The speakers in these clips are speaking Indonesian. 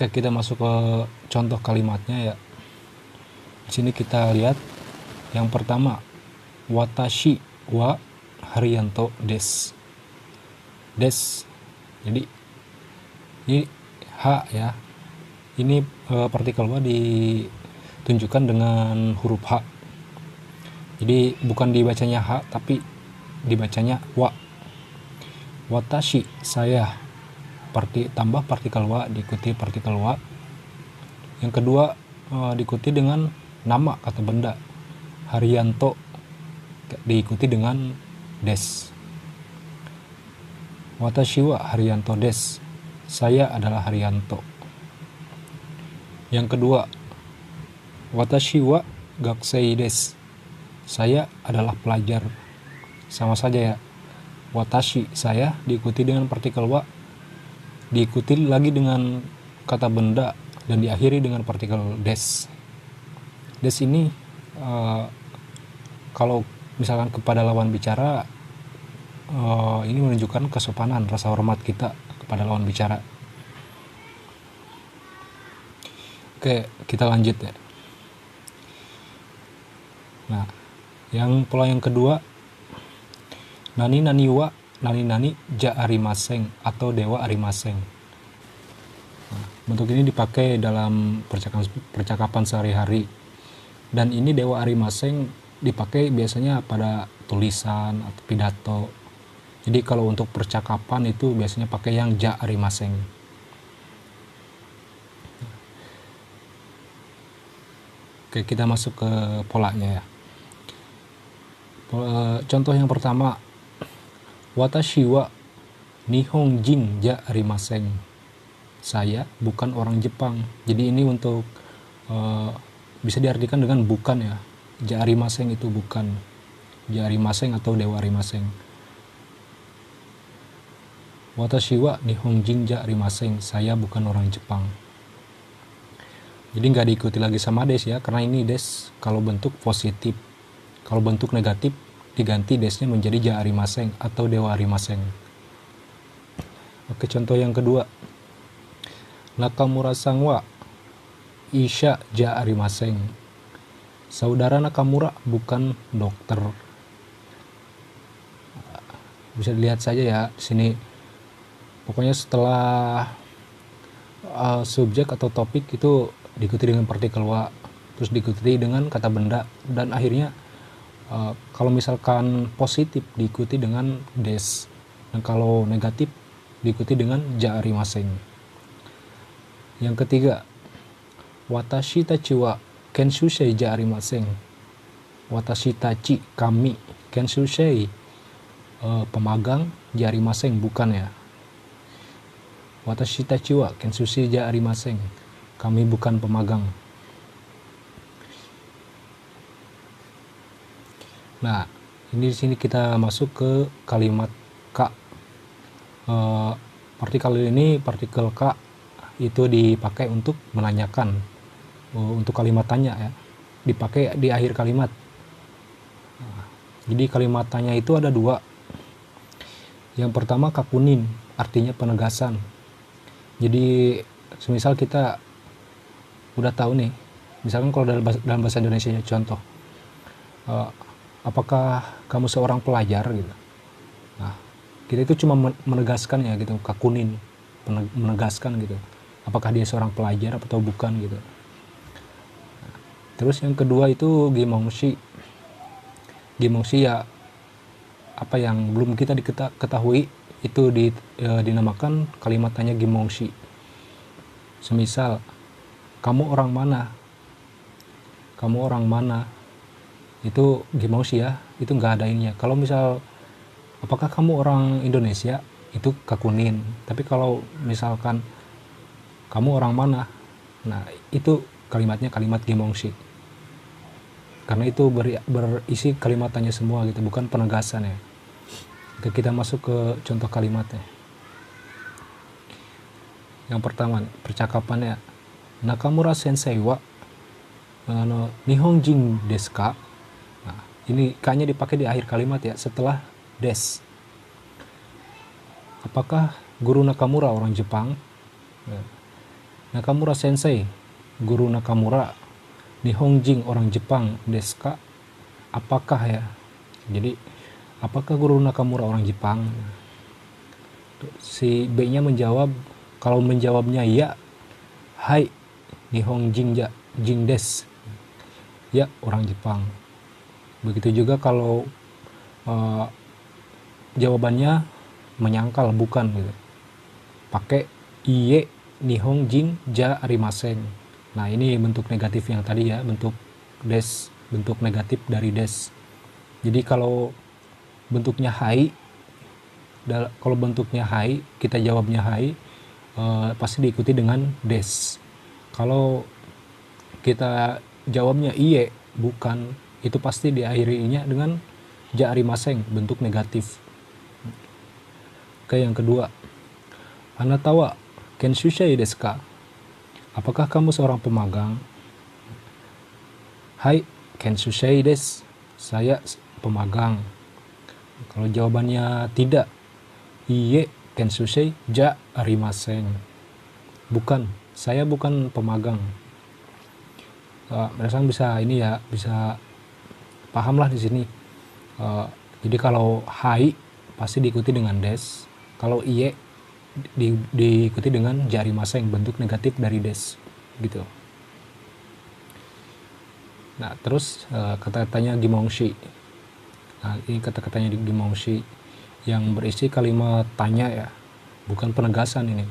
Oke, kita masuk ke contoh kalimatnya ya. Di sini kita lihat yang pertama, watashi wa Haryanto des. Des. Jadi ini h ya. Ini partikel wa ditunjukkan dengan huruf h. Jadi bukan dibacanya h tapi dibacanya wa. Watashi saya, tambah partikel wa diikuti partikel wa. Yang kedua diikuti dengan nama kata benda, Haryanto diikuti dengan des. Watashi wa Haryanto des, saya adalah Haryanto. Yang kedua, watashi wa gakusei des, saya adalah pelajar. Sama saja ya, watashi saya diikuti dengan partikel wa, diikuti lagi dengan kata benda, dan diakhiri dengan partikel des. Des ini kalau misalkan kepada lawan bicara, ini menunjukkan kesopanan, rasa hormat kita kepada lawan bicara. Oke, kita lanjut ya. Nah, pola yang kedua, nani nani wa nani nani ja arimaseng atau dewa arimaseng. Nah, bentuk ini dipakai dalam percakapan sehari-hari, dan ini dewa arimaseng dipakai biasanya pada tulisan atau pidato. Jadi kalau untuk percakapan itu biasanya pakai yang ja arimaseng. Oke, kita masuk ke polanya ya. Contoh yang pertama, watashi wa nihonjin ja arimaseng, saya bukan orang Jepang. Jadi ini untuk bisa diartikan dengan bukan ya. Ja arimaseng itu bukan, ja arimaseng atau dewa arimaseng. Watashi wa nihonjin ja arimaseng, saya bukan orang Jepang. Jadi nggak diikuti lagi sama des ya, karena ini des kalau bentuk positif. Kalau bentuk negatif diganti desnya menjadi ja arimaseng atau dewa arimaseng. Oke, contoh yang kedua, Nakamura-san wa isha ja arimaseng, saudara Nakamura bukan dokter. Bisa dilihat saja ya di sini. Pokoknya setelah subjek atau topik itu diikuti dengan partikel wa, terus diikuti dengan kata benda, dan akhirnya kalau misalkan positif diikuti dengan des, dan kalau negatif diikuti dengan ja arimaseng. Yang ketiga, watashi tachi wa kenshusei ja arimaseng, watashi tachi kami, kenshusei pemagang, ja arimaseng bukan ya. Watashi tachi wa kenshusei ja arimaseng, kami bukan pemagang. Nah, ini di sini kita masuk ke kalimat ka. Partikel ini, partikel ka itu dipakai untuk menanyakan, untuk kalimat tanya ya, dipakai di akhir kalimat. Nah, jadi kalimat tanya itu ada dua. Yang pertama kakunin, artinya penegasan. Jadi semisal kita udah tahu nih, misalkan kalau dalam bahasa Indonesia ya, contoh, apakah kamu seorang pelajar gitu. Nah, kita itu cuma menegaskan ya gitu, kakunin, menegaskan gitu, apakah dia seorang pelajar atau bukan gitu. Nah, terus yang kedua itu gimongshi. Gimongshi ya apa yang belum kita ketahui itu dinamakan kalimat tanya gimongshi. Semisal, kamu orang mana? Kamu orang mana? Itu gimongshi ya, itu nggak ada ininya. Kalau misal, apakah kamu orang Indonesia? Itu kakunin. Tapi kalau misalkan kamu orang mana? Nah, itu kalimatnya kalimat gimongshi. Karena itu berisi kalimat tanya semua gitu, bukan penegasan ya. Oke, kita masuk ke contoh kalimatnya. Yang pertama, percakapannya, Nakamura sensei wa nihonjin desu ka? Nah, ini ka-nya dipakai di akhir kalimat ya, setelah des. Apakah guru Nakamura orang Jepang? Nakamura Sensei, guru Nakamura, Nihonjin orang Jepang, desu ka? Apakah ya? Jadi apakah guru Nakamura orang Jepang? Si B-nya menjawab, kalau menjawabnya ya, hai, Nihonjin ya, jin desu. Ya, orang Jepang. Begitu juga kalau jawabannya menyangkal, bukan gitu. Pakai iye Nihonjin ja arimasen. Nah, ini bentuk negatif yang tadi ya, bentuk des, bentuk negatif dari des. Jadi kalau bentuknya hai, kita jawabnya hai, pasti diikuti dengan des. Kalau kita jawabnya iye, bukan, itu pasti diakhirinya dengan ja arimasen, bentuk negatif. Oke, yang kedua, anata wa kenshusei desu ka? Apakah kamu seorang pemagang? Hai, kenshusei desu. Saya pemagang. Kalau jawabannya tidak, iye kenshusei ja arimasen. Bukan, saya bukan pemagang. Mereka bisa ini ya, bisa pahamlah di sini. Jadi kalau hai pasti diikuti dengan des. Kalau iye diikuti dengan jari masa yang bentuk negatif dari des gitu. Nah, terus kata-katanya gimongshi. Nah, ini kata-katanya di gimongshi yang berisi kalimat tanya ya, bukan penegasan ini.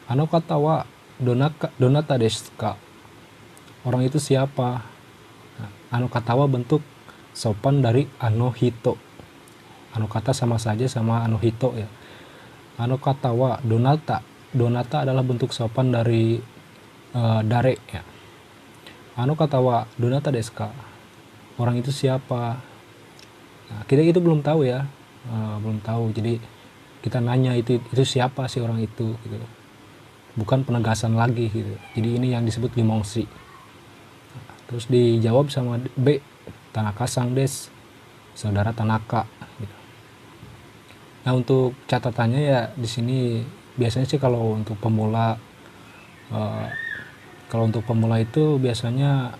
Ano kata wa donata desu ka? Orang itu siapa? Nah, ano kata wa bentuk sopan dari ano hito. Ano kata sama saja sama ano hito ya. Ano kata wa donata. Donata adalah bentuk sopan dari dare ya. Ano kata wa donata desu ka? Orang itu siapa? Nah, kita itu belum tahu ya. Belum tahu. Jadi kita nanya itu siapa sih orang itu gitu. Bukan penegasan lagi gitu. Jadi ini yang disebut gimongshi. Nah, terus dijawab sama B, Tanaka-san desu. Saudara Tanaka gitu. Nah, untuk catatannya ya di sini biasanya sih kalau untuk pemula itu biasanya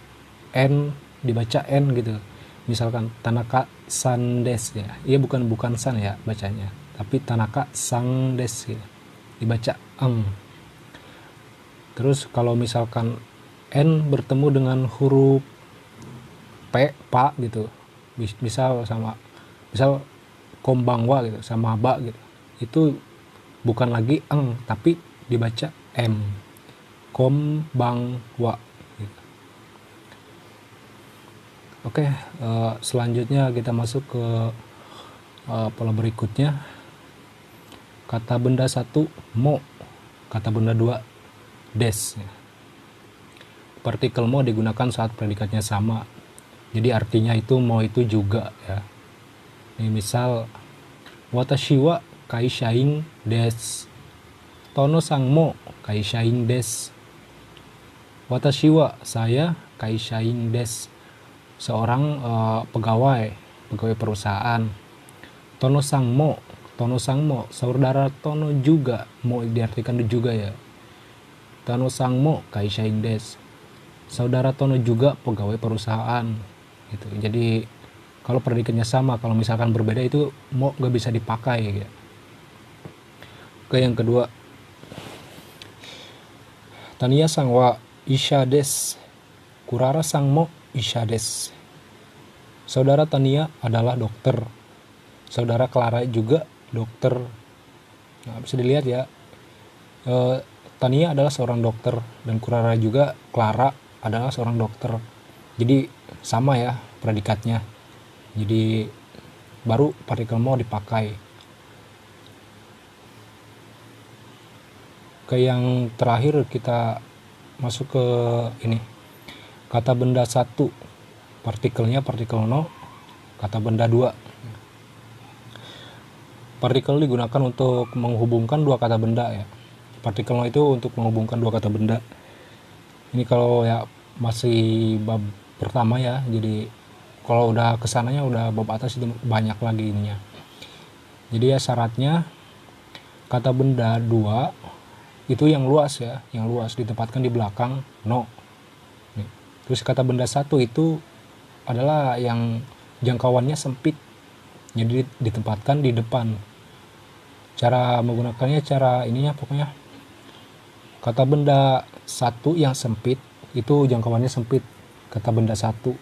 N dibaca N gitu. Misalkan Tanaka-san desu ya. Iya bukan san ya bacanya, tapi Tanaka-san desu gitu. Dibaca eng. Terus kalau misalkan N bertemu dengan huruf P, pa gitu. Misal kombangwa gitu sama ba gitu, itu bukan lagi eng tapi dibaca m, kombangwa gitu. Oke, selanjutnya kita masuk ke pola berikutnya. Kata benda 1 mo, kata benda 2 des. Partikel mo digunakan saat predikatnya sama, jadi artinya itu mo itu juga ya. Ini misal, watashi wa kaishain desu. Tono-san mo kaishain desu. Watashi wa, saya, kaishain desu. Seorang pegawai perusahaan. Tono-san mo, saudara Tono juga, mo diartikan juga ya. Tono-san mo kaishain desu. Saudara Tono juga pegawai perusahaan gitu. Jadi kalau predikatnya sama, kalau misalkan berbeda itu mo gak bisa dipakai gitu. Oke, yang kedua, Taniya-san wa isha desu. Kurara-san mo isha desu. Saudara Tania adalah dokter. Saudara Clara juga dokter. Nah, bisa dilihat ya. Tania adalah seorang dokter dan Kurara juga, Clara adalah seorang dokter. Jadi sama ya predikatnya. Jadi baru partikel mo dipakai. Ke yang terakhir kita masuk ke ini. Kata benda 1, partikelnya partikel no. Kata benda 2. Partikel digunakan untuk menghubungkan dua kata benda ya. Partikel no itu untuk menghubungkan dua kata benda. Ini kalau ya masih bab pertama ya, jadi kalau udah kesananya udah bab atas itu banyak lagi ininya. Jadi ya syaratnya kata benda 2 itu yang luas ya, yang luas ditempatkan di belakang no. Nih. Terus kata benda satu itu adalah yang jangkauannya sempit, jadi ditempatkan di depan. Cara menggunakannya, cara ininya pokoknya, kata benda satu yang sempit itu jangkauannya sempit, kata benda satu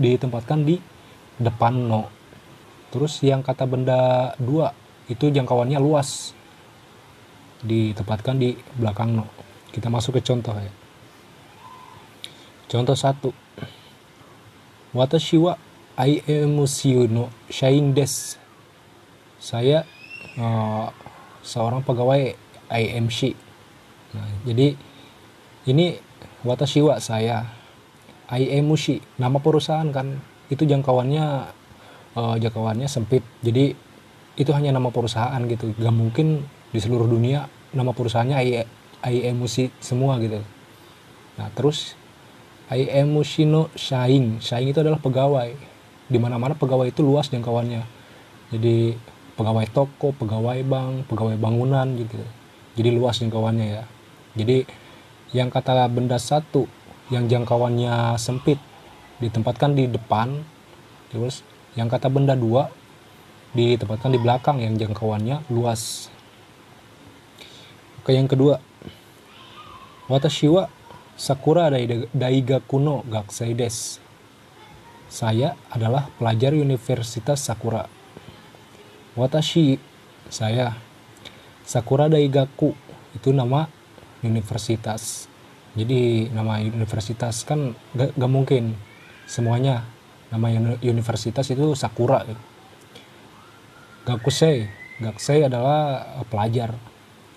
ditempatkan di depan no. Terus yang kata benda dua itu jangkauannya luas, ditempatkan di belakang no. Kita masuk ke contoh ya. Contoh 1. Watashi wa IMCU no shain desu. Saya seorang pegawai IMC. Nah, jadi ini watashi wa saya, IMC nama perusahaan kan, itu jangkauannya sempit. Jadi itu hanya nama perusahaan gitu. Gak mungkin di seluruh dunia nama perusahaannya IMC semua gitu. Nah, terus IMC no shain itu adalah pegawai. Di mana-mana pegawai itu luas jangkauannya. Jadi pegawai toko, pegawai bank, pegawai bangunan gitu. Jadi luas jangkauannya ya. Jadi yang kata benda satu yang jangkauannya sempit ditempatkan di depan. Terus yang kata benda dua ditempatkan di belakang yang jangkauannya luas. Oke, yang kedua. Watashi wa sakura daigaku no gakusei desu. Saya adalah pelajar Universitas Sakura. Watashi, saya. Sakura daigaku itu nama universitas. Jadi nama universitas kan gak mungkin semuanya nama universitas itu Sakura. Gakusei adalah pelajar.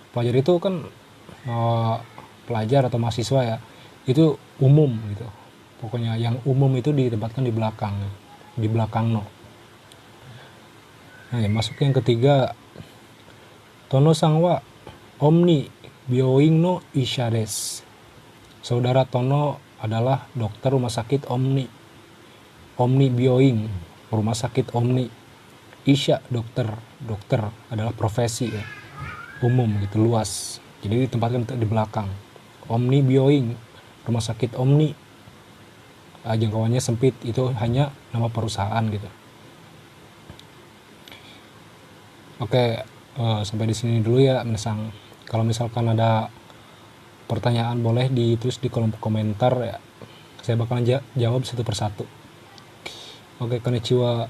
Pelajar itu kan pelajar atau mahasiswa ya, itu umum gitu. Pokoknya yang umum itu ditempatkan di belakang no. Nah, masuk yang ketiga. Tono-san wa omni byoin no isha desu. Saudara Tono adalah dokter rumah sakit Omni. Omni byoin, rumah sakit Omni. Isha, dokter adalah profesi ya, umum gitu, luas. Jadi ditempatkan di belakang. Omni byoin, rumah sakit Omni. Jangkauannya sempit, itu hanya nama perusahaan gitu. Oke, sampai di sini dulu ya Minasang. Kalau misalkan ada pertanyaan boleh ditulis di kolom komentar ya. Saya bakalan jawab satu persatu. Oke, konnichiwa.